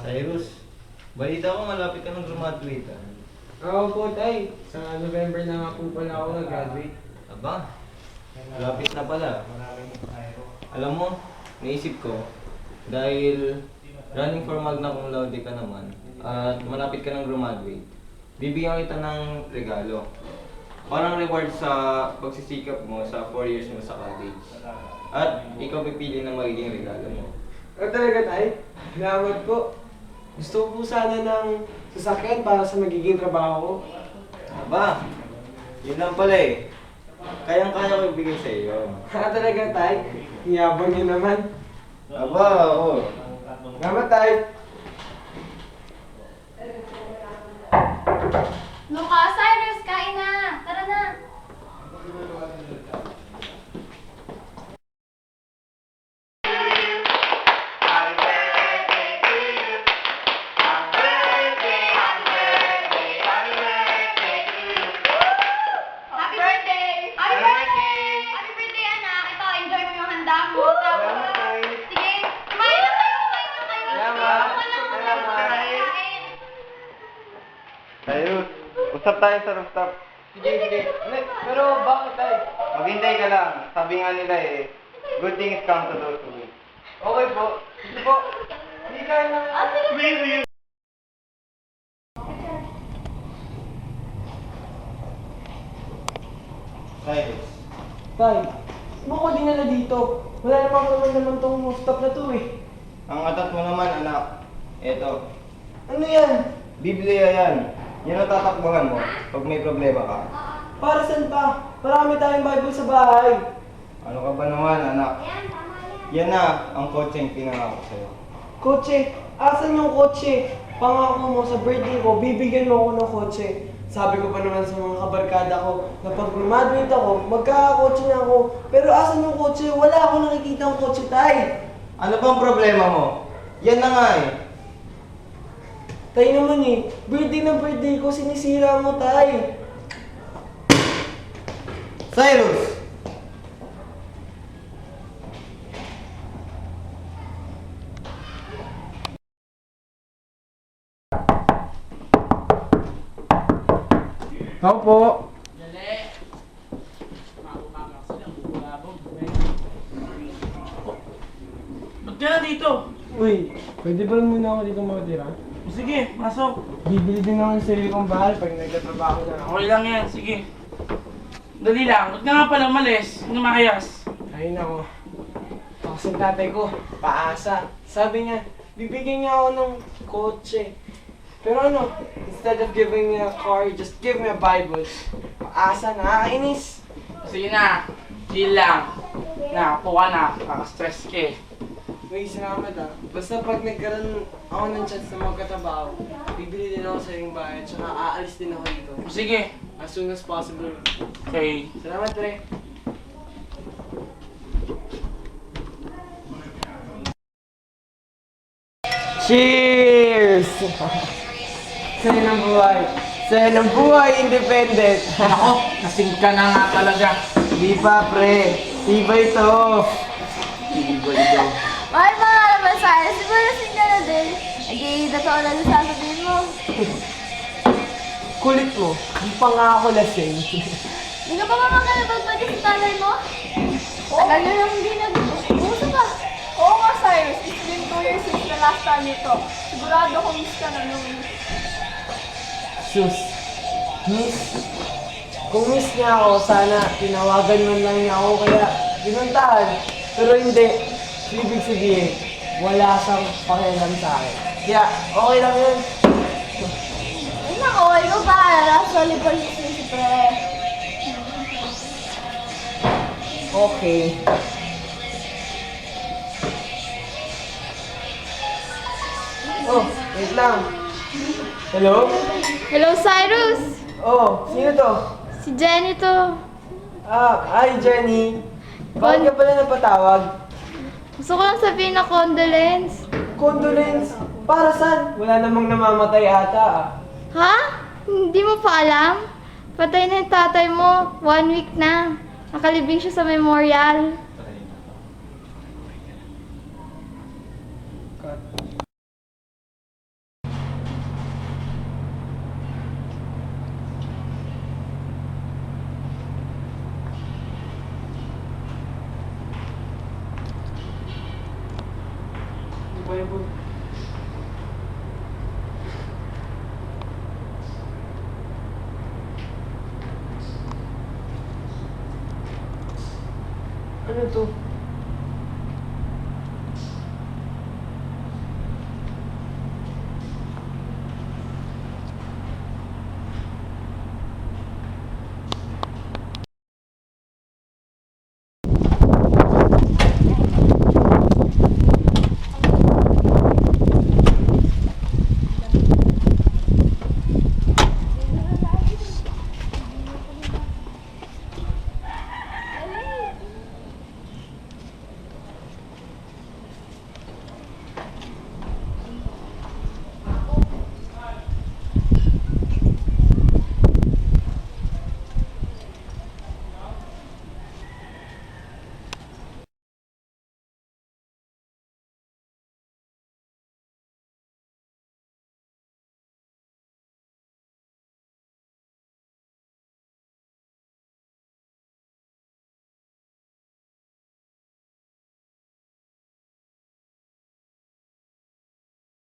Cyrus, balita ko malapit ka ng graduate ah. Oo po, tay. Sa November na nga po pala ako nag-graduate. Aba, malapit na pala. Alam mo, naisip ko, dahil running for magna cum laude ka naman, at malapit ka ng graduate, bibigyan kita ng regalo. Parang reward sa pagsisikap mo sa 4 years mo sa college. At ikaw pipili na magiging regalo mo. Talaga, tay? Salamat po. Gusto ko po sana ng sasakyan para sa magiging trabaho ko. Aba, yun lang pala eh. Kayang-kaya ko ibigay sa iyo. Talaga, tay? Hiyabang niyo naman. Aba, oo. Salamat, tay. Luka, Cyrus, kain na! Tara na! Happy birthday! Happy birthday! Happy birthday, anak! Ito, enjoy mo yung handa mo. Salamat, tay. Sige, kumain na kayo! Kumain na kayo! Salamat. Salamat! Cyrus, usap tayo sa rooftop. Sige, sige. Pero bakit, tay? Maghintay ka lang. Sabi nga nila eh, good things come to those who wait. Okay po. Sige po. Hindi kaya na. Cyrus, Tay, mo ko dinala dito. Wala naman tong stop na to eh. ang atat mo naman anak, eto, Ano yan? Biblia yan. Yan ang tatakbuhan mo pag may problema ka. Para saan pa? Marami tayong Bible sa bahay. Ano ka ba naman anak? Yan, tama yan. Yan na ang kotseng pinangako sa'yo. Kotse, asan yung kotse? Pangako mo sa birthday ko, bibigyan mo ako ng kotse. Sabi ko pa naman sa mga kabarkada ko na pag graduate ako, magkakakotse na ako. Pero asan yung kotse? Wala akong nakikita ang kotse, tay. Ano bang problema mo? Yan na nga eh. Tay naman eh, birthday na birthday ko, sinisira mo, tay. Cyrus! Ako po. Ba't ka na dito? Uy, pwede ba muna ako dito matira? Sige, pasok. Bibili din ako ng sarili kong bahay pag nagkatrabaho na ako. Okay lang yan, sige. Dali lang, ba't ka nga pala umalis? Ano makayas? Ayun ako. Ako sa tatay ko, paasa. Sabi niya, bibigyan niya ako ng kotse. Pero ano, instead of giving me a car, just give me a Bible. Paasa, nakakainis. Sige na, chill lang. Na, upo ka na, kaka-stress ka eh. Uy, salamat ah. Basta pag nagkaroon ako ng chance na magkatrabaho, bibili din ako sa iyong bahay, tsaka aalis din ako dito. Sige, As soon as possible. okay. Salamat, pre. Cheers! Saya ng buhay. Saya ng buhay, independent. Ako, nasing ka na nga talaga. Di pa, pre. Iba ito. Ay, mga naman, Cyrus. Siguro lasing ka na din. Totoo na yung sasabihin mo. Kulit mo. Di pa nga ako lasing. Hindi ka pa mamakalabag ba sa talay mo? Tagal na lang hindi nag-uusap ka. Oo nga, Cyrus. It's been 2 years since the last time nito. Sigurado kung miss ka na nung... Sus. Miss. Kung miss niya ako, sana tinawagan man lang niya ako kaya pinuntahan. Pero hindi. Ibig sabihin, wala siyang pakialam sa akin. Kaya, okay lang yun. Ay, nako, ikaw pa. Solid pa si pre. Okay. Oh, wait lang. Hello? Hello, Cyrus. Oh, sino to? Si Jenny to. Hi Jenny. Bakit ka pala napatawag? Gusto ko lang sabihin na condolence. Condolence? Para saan? Wala namang namamatay ata ah. Ha? Hindi mo pa alam? Patay na yung tatay mo. 1 week na. Nakalibing siya sa memorial. Bye, boy.